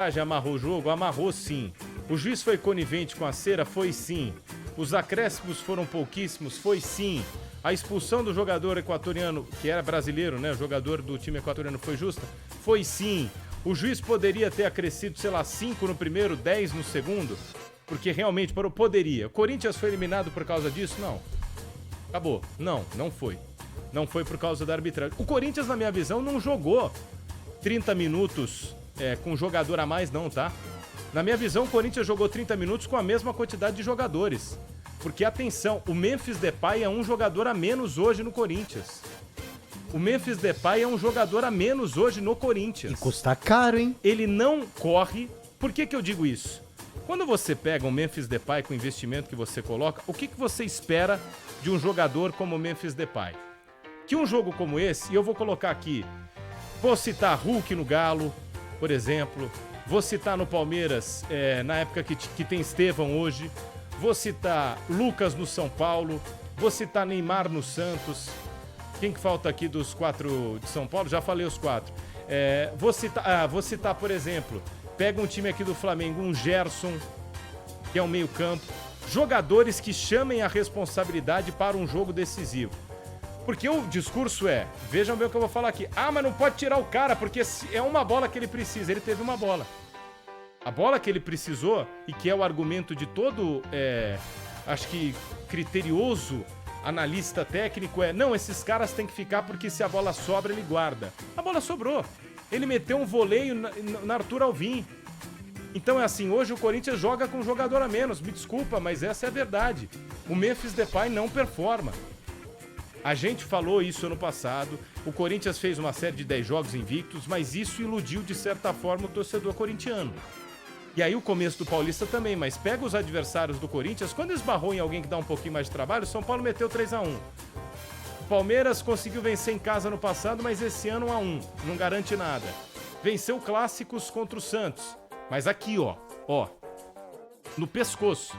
amarrou o jogo? Amarrou sim. O juiz foi conivente com a cera? Foi sim. Os acréscimos foram pouquíssimos? Foi sim. A expulsão do jogador equatoriano, que era brasileiro, né? O jogador do time equatoriano foi justa? Foi sim. O juiz poderia ter acrescido, sei lá, 5 no primeiro, 10 no segundo? Porque realmente poderia. O Corinthians foi eliminado por causa disso? Não. Acabou. Não foi. Não foi por causa da arbitragem. O Corinthians, na minha visão, não jogou 30 minutos com jogador a mais, não, tá? Na minha visão, o Corinthians jogou 30 minutos com a mesma quantidade de jogadores. Porque, atenção, o Memphis Depay é um jogador a menos hoje no Corinthians. O Memphis Depay é um jogador a menos hoje no Corinthians. E custa caro, hein? Ele não corre. Por que eu digo isso? Quando você pega um Memphis Depay com o investimento que você coloca, o que você espera de um jogador como o Memphis Depay? Que um jogo como esse, e eu vou colocar aqui, vou citar Hulk no Galo, por exemplo, vou citar no Palmeiras, na época que tem Estevão hoje, vou citar Lucas no São Paulo, vou citar Neymar no Santos. Quem que falta aqui dos 4 de São Paulo? Já falei os 4. Vou citar, por exemplo, pega um time aqui do Flamengo, um Gerson, que é um meio-campo. Jogadores que chamem a responsabilidade para um jogo decisivo. Porque o discurso vejam bem o que eu vou falar aqui. Mas não pode tirar o cara, porque é uma bola que ele precisa. Ele teve uma bola. A bola que ele precisou, e que é o argumento de todo, acho que criterioso analista técnico, não, esses caras têm que ficar porque se a bola sobra, ele guarda. A bola sobrou. Ele meteu um voleio na Arthur Alvim. Então é assim, hoje o Corinthians joga com um jogador a menos. Me desculpa, mas essa é a verdade. O Memphis Depay não performa. A gente falou isso ano passado. O Corinthians fez uma série de 10 jogos invictos, mas isso iludiu de certa forma o torcedor corintiano. E aí o começo do Paulista também, mas pega os adversários do Corinthians, quando esbarrou em alguém que dá um pouquinho mais de trabalho, o São Paulo meteu 3-1. O Palmeiras conseguiu vencer em casa no passado, mas esse ano 1-1, não garante nada. Venceu clássicos contra o Santos, mas aqui, ó, no pescoço.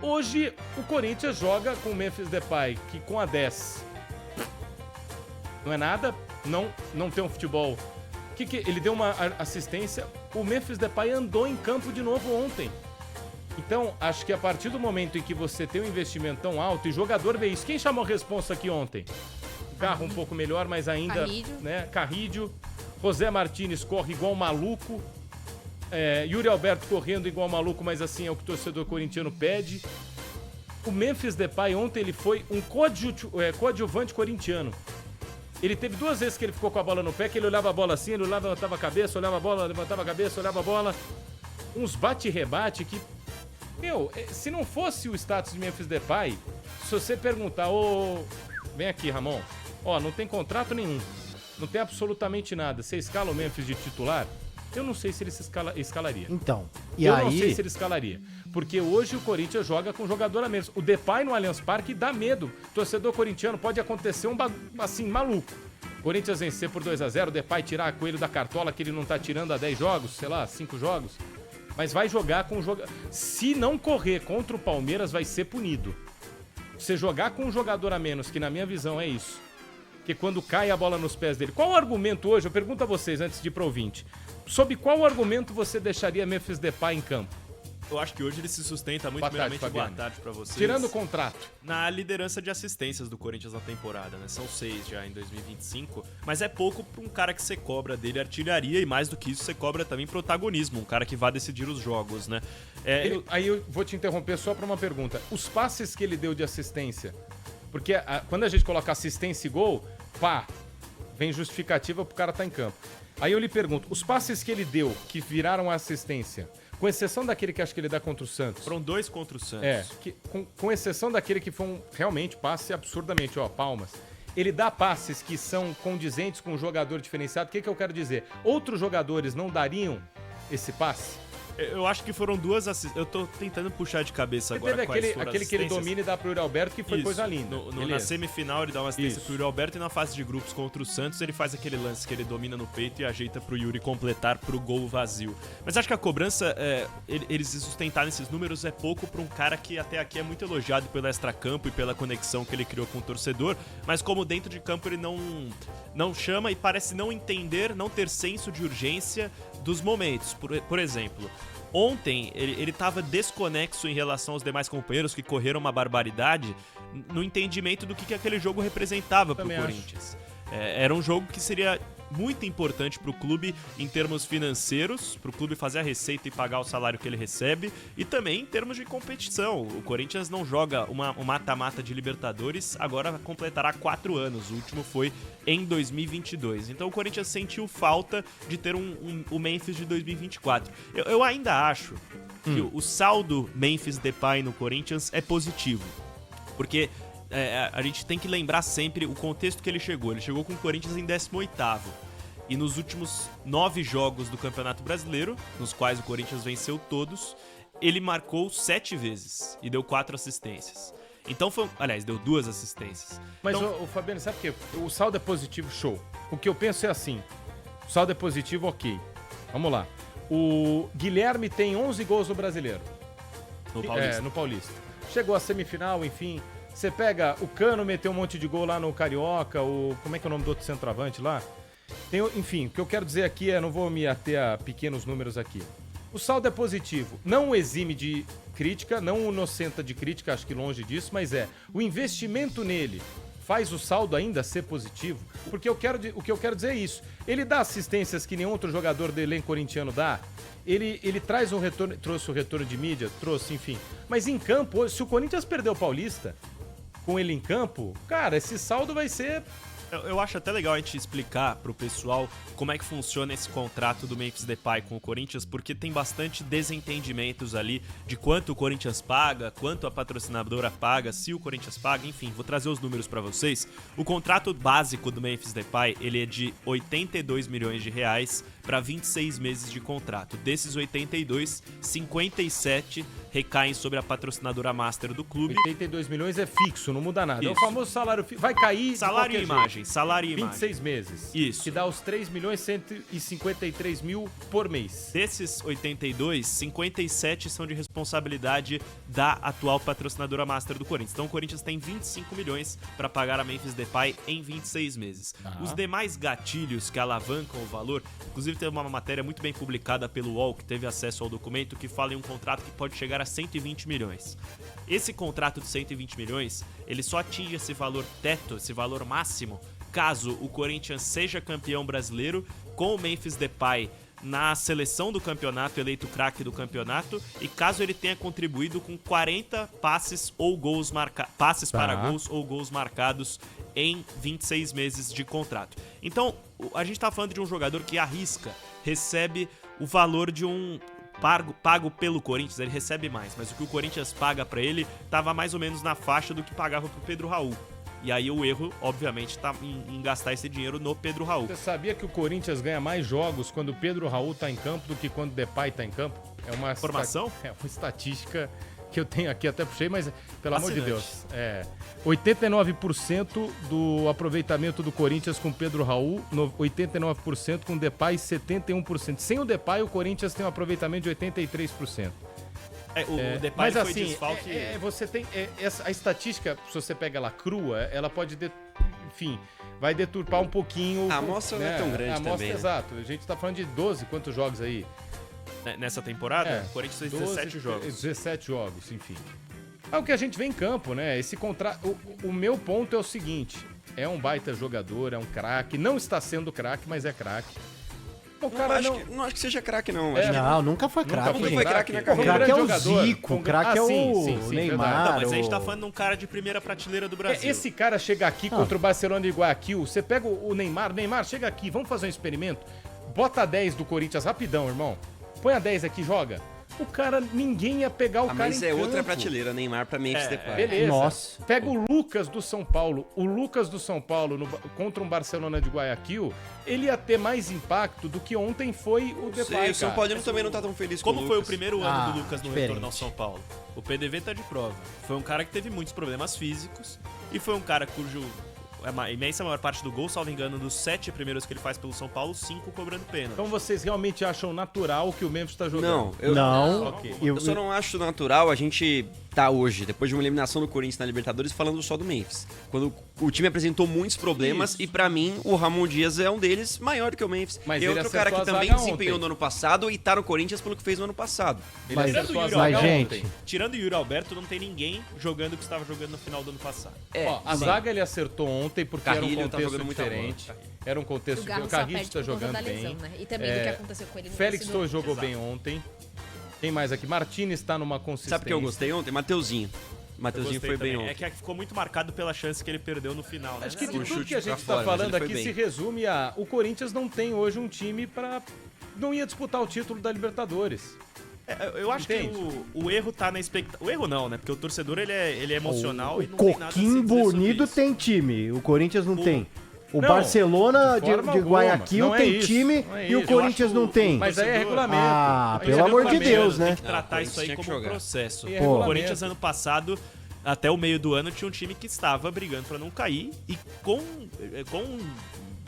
Hoje o Corinthians joga com o Memphis Depay, que com a 10 não é nada, não tem um futebol. Ele deu uma assistência. O Memphis Depay andou em campo de novo ontem. Então, acho que a partir do momento em que você tem um investimento tão alto, e jogador vê isso. Quem chamou a responsa aqui ontem? O carro um pouco melhor, mas ainda... Carrídio. Né? Carrídio. José Martínez corre igual maluco. Yuri Alberto correndo igual maluco, mas assim é o que o torcedor corintiano pede. O Memphis Depay ontem ele foi um coadjuvante corintiano. Ele teve 2 vezes que ele ficou com a bola no pé, que ele olhava a bola assim, ele olhava, levantava a cabeça, olhava a bola, levantava a cabeça, olhava a bola. Uns bate-rebate que... se não fosse o status de Memphis Depay, se você perguntar, vem aqui, Ramon, não tem contrato nenhum, não tem absolutamente nada, você escala o Memphis de titular? Eu não sei se ele escalaria. Então, não sei se ele escalaria. Porque hoje o Corinthians joga com jogador a menos. O Depay no Allianz Parque dá medo. Torcedor corintiano, pode acontecer assim, maluco. Corinthians vencer por 2-0, o Depay tirar coelho da cartola que ele não tá tirando há 10 jogos, sei lá, 5 jogos. Mas vai jogar com Se não correr contra o Palmeiras, vai ser punido. Você jogar com um jogador a menos, que na minha visão é isso. Que quando cai a bola nos pés dele. Qual o argumento hoje? Eu pergunto a vocês antes de ir pro ouvinte. Sob qual argumento você deixaria Memphis Depay em campo? Eu acho que hoje ele se sustenta muito meramente, boa tarde pra vocês. Tirando o contrato. Na liderança de assistências do Corinthians na temporada, né? São 6 já em 2025, mas é pouco pra um cara que você cobra dele artilharia e mais do que isso você cobra também protagonismo, um cara que vai decidir os jogos, né? Aí eu vou te interromper só pra uma pergunta. Os passes que ele deu de assistência, porque quando a gente coloca assistência e gol, vem justificativa pro cara estar em campo. Aí eu lhe pergunto, os passes que ele deu, que viraram assistência, com exceção daquele que acho que ele dá contra o Santos. Foram 2 contra o Santos. Com exceção daquele que foi realmente passe absurdamente, palmas. Ele dá passes que são condizentes com um jogador diferenciado. O que eu quero dizer? Outros jogadores não dariam esse passe? Eu acho que foram 2 assistências. Eu tô tentando puxar de cabeça agora teve quais foram aquele que ele domina e dá pro Yuri Alberto, que foi Isso, coisa linda. Na semifinal ele dá uma assistência pro Yuri Alberto e na fase de grupos contra o Santos ele faz aquele lance que ele domina no peito e ajeita pro Yuri completar pro gol vazio. Mas acho que a cobrança, eles se sustentar nesses números é pouco pra um cara que até aqui é muito elogiado pelo extracampo e pela conexão que ele criou com o torcedor, mas como dentro de campo ele não chama e parece não entender, não ter senso de urgência dos momentos. Por exemplo, ontem ele estava desconexo em relação aos demais companheiros que correram uma barbaridade no entendimento do que aquele jogo representava pro Corinthians. Era um jogo que seria muito importante para o clube em termos financeiros, para o clube fazer a receita e pagar o salário que ele recebe, e também em termos de competição. O Corinthians não joga um mata-mata de Libertadores, agora completará 4 anos, o último foi em 2022. Então o Corinthians sentiu falta de ter o Memphis de 2024. Eu ainda acho que o saldo Memphis Depay no Corinthians é positivo, porque a gente tem que lembrar sempre o contexto que ele chegou. Ele chegou com o Corinthians em 18º. E nos últimos 9 jogos do Campeonato Brasileiro, nos quais o Corinthians venceu todos, ele marcou 7 vezes e deu 4 assistências. Então aliás, deu 2 assistências. Mas, então, o Fabiano, sabe por quê? O saldo é positivo, show. O que eu penso é assim, o saldo é positivo, ok. Vamos lá. O Guilherme tem 11 gols no Brasileiro. No Paulista. Chegou à semifinal, enfim. Você pega o Cano, meteu um monte de gol lá no Carioca, como é que é o nome do outro centroavante lá? Enfim, o que eu quero dizer aqui não vou me ater a pequenos números aqui. O saldo é positivo, não o exime de crítica, não o inocenta de crítica, acho que longe disso, mas o investimento nele faz o saldo ainda ser positivo, porque o que eu quero dizer é isso. Ele dá assistências que nenhum outro jogador do elenco corintiano dá, ele traz um retorno, trouxe o retorno de mídia, trouxe, enfim. Mas em campo, se o Corinthians perder o Paulista, com ele em campo, cara, esse saldo vai ser... Eu acho até legal a gente explicar pro pessoal como é que funciona esse contrato do Memphis Depay com o Corinthians, porque tem bastante desentendimentos ali de quanto o Corinthians paga, quanto a patrocinadora paga, se o Corinthians paga, enfim, vou trazer os números pra vocês. O contrato básico do Memphis Depay, ele é de 82 milhões de reais para 26 meses de contrato. Desses 82, 57 recaem sobre a patrocinadora master do clube. 82 milhões é fixo, não muda nada. Isso. É o famoso salário fixo. Vai cair salário e imagem, salário e 26 meses. Isso. Que dá os 3 milhões 153 mil por mês. Desses 82, 57 são de responsabilidade da atual patrocinadora master do Corinthians. Então o Corinthians tem 25 milhões para pagar a Memphis Depay em 26 meses. Os demais gatilhos que alavancam o valor, inclusive teve uma matéria muito bem publicada pelo UOL, que teve acesso ao documento, que fala em um contrato que pode chegar a 120 milhões. Esse contrato de 120 milhões, ele só atinge esse valor teto, esse valor máximo, caso o Corinthians seja campeão brasileiro, com o Memphis Depay na seleção do campeonato, eleito craque do campeonato, e caso ele tenha contribuído com 40 passes ou gols para gols ou gols marcados em 26 meses de contrato. Então, a gente tá falando de um jogador que arrisca, recebe o valor de um pago pelo Corinthians, ele recebe mais, mas o que o Corinthians paga pra ele tava mais ou menos na faixa do que pagava pro Pedro Raul. E aí o erro, obviamente, tá em gastar esse dinheiro no Pedro Raul. Você sabia que o Corinthians ganha mais jogos quando o Pedro Raul tá em campo do que quando o Depay tá em campo? É uma informação? É uma estatística que eu tenho aqui, até puxei, mas pelo amor de Deus. 89% do aproveitamento do Corinthians com Pedro Raul, 89% com o Depay, 71%. Sem o Depay, o Corinthians tem um aproveitamento de 83%. O Depay mas foi assim, desfalque... você tem a estatística, se você pega ela crua, ela pode, enfim, vai deturpar um pouquinho... A amostra não é tão grande também, né? Exato, a gente tá falando de 12, quantos jogos aí? Nessa temporada, o Corinthians fez 17 jogos. 17 jogos, enfim. É o que a gente vê em campo, né? Esse contrato. O meu ponto é o seguinte: é um baita jogador, é um craque. Não está sendo craque, mas é craque. O cara não acho que seja craque, não. Não, nunca foi craque. Nunca foi craque na O carreira. craque é o jogador. Zico, o craque é o Neymar. Não, mas a gente tá falando de um cara de primeira prateleira do Brasil. Esse cara chega aqui contra o Barcelona de Guayaquil, você pega o Neymar, chega aqui, vamos fazer um experimento? Bota a 10 do Corinthians rapidão, irmão. Põe a 10 aqui, joga. O cara, ninguém ia pegar o cara mas em campo. outra prateleira, Neymar pra Memphis Depay. Beleza. Nossa. Pega o Lucas do São Paulo. O Lucas do São Paulo contra um Barcelona de Guayaquil, ele ia ter mais impacto do que ontem foi o Depay, O São Paulino também não tá tão feliz com o Lucas. Como foi o primeiro ano do Lucas no diferente. retorno ao São Paulo? O PDV tá de prova. Foi um cara que teve muitos problemas físicos e foi um cara cujo... A imensa maior parte do gol, salvo engano, dos 7 primeiros que ele faz pelo São Paulo, 5 cobrando pênalti. Então vocês realmente acham natural que o Memphis tá jogando? Não. Não. Ok. Eu só não acho natural a gente tá hoje, depois de uma eliminação do Corinthians na Libertadores, falando só do Memphis. Quando o time apresentou muitos problemas e pra mim o Ramon Dias é um deles maior do que o Memphis. Mas e ele outro cara que acertou a também zaga desempenhou ontem. no ano passado e tá no Corinthians pelo que fez no ano passado. Ele Mas- acertou a mas, zaga gente, ontem. Tirando o Yuri Alberto, não tem ninguém jogando o que estava jogando no final do ano passado. Ó, a zaga ele acertou ontem porque era um Carrilho tá contexto jogando muita bola. diferente. Era um contexto O diferente. Garro O só Carrilho perde está por conta jogando da lesão, bem. né? E também do que aconteceu com ele no Félix segundo. Torres jogou bem ontem. Quem mais aqui? Martins está numa consistência. Sabe o que eu gostei ontem? Mateuzinho. Mateuzinho Gostei foi bem também. ontem. É que ficou muito marcado pela chance que ele perdeu no final, né? Acho que de Um tudo chute que a pra gente está fora, mas falando ele foi aqui bem. se resume a... O Corinthians não tem hoje um time para... Não ia disputar o título da Libertadores. Eu acho Entende? que o erro tá na expectativa. O erro não, né? Porque o torcedor ele é emocional e O não tem nada a se Coquinho dizer sobre Bonito isso. tem time, o Corinthians não tem. O Não, Barcelona de forma de alguma. Guayaquil Não é tem isso, time não é e o isso. Corinthians Eu acho não tem. Mas aí é torcedor- regulamento. Ah, Aí pelo é amor de regulamento. Deus, né? Tem que Não, tratar o isso aí Corinthians tinha como que um jogar. processo. E é O regulamento. Corinthians ano passado, até o meio do ano, tinha um time que estava brigando pra não cair e com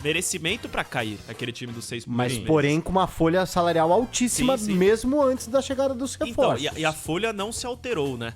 merecimento pra cair, aquele time dos 6 Mas, primeiros porém, com uma folha salarial altíssima, Sim, sim. mesmo antes da chegada dos Então, reforços. e a folha não se alterou, né?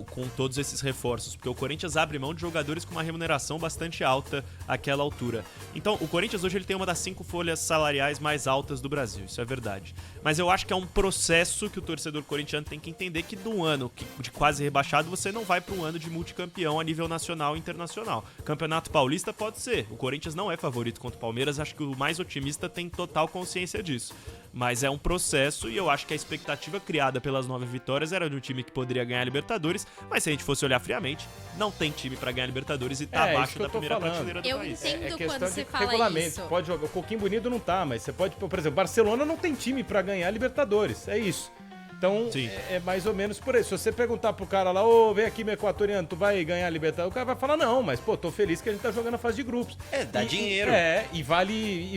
Com todos esses reforços, porque o Corinthians abre mão de jogadores com uma remuneração bastante alta àquela altura. Então, o Corinthians hoje ele tem uma das 5 folhas salariais mais altas do Brasil, isso é verdade. Mas eu acho que é um processo que o torcedor corintiano tem que entender que de um ano de quase rebaixado, você não vai para um ano de multicampeão a nível nacional e internacional. Campeonato Paulista pode ser, o Corinthians não é favorito contra o Palmeiras, acho que o mais otimista tem total consciência disso. Mas é um processo e eu acho que a expectativa criada pelas 9 vitórias era de um time que poderia ganhar a Libertadores, mas se a gente fosse olhar friamente, não tem time pra ganhar a Libertadores e tá É, isso abaixo que eu da tô primeira falando. prateleira do Eu país. entendo É quando questão você de fala regulamento. isso. Pode jogar. O Coquinho Bonito não tá, mas você pode... Por exemplo, Barcelona não tem time pra ganhar a Libertadores. É isso. Então, Sim. é mais ou menos por aí. Se você perguntar pro cara lá, ô, vem aqui, meu equatoriano, tu vai ganhar a Libertadores, o cara vai falar, não, mas, pô, tô feliz que a gente tá jogando a fase de grupos. Dá dinheiro. E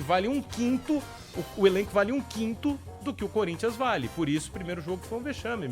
vale um quinto, o elenco vale um quinto do que o Corinthians vale. Por isso, o primeiro jogo foi um vexame mesmo.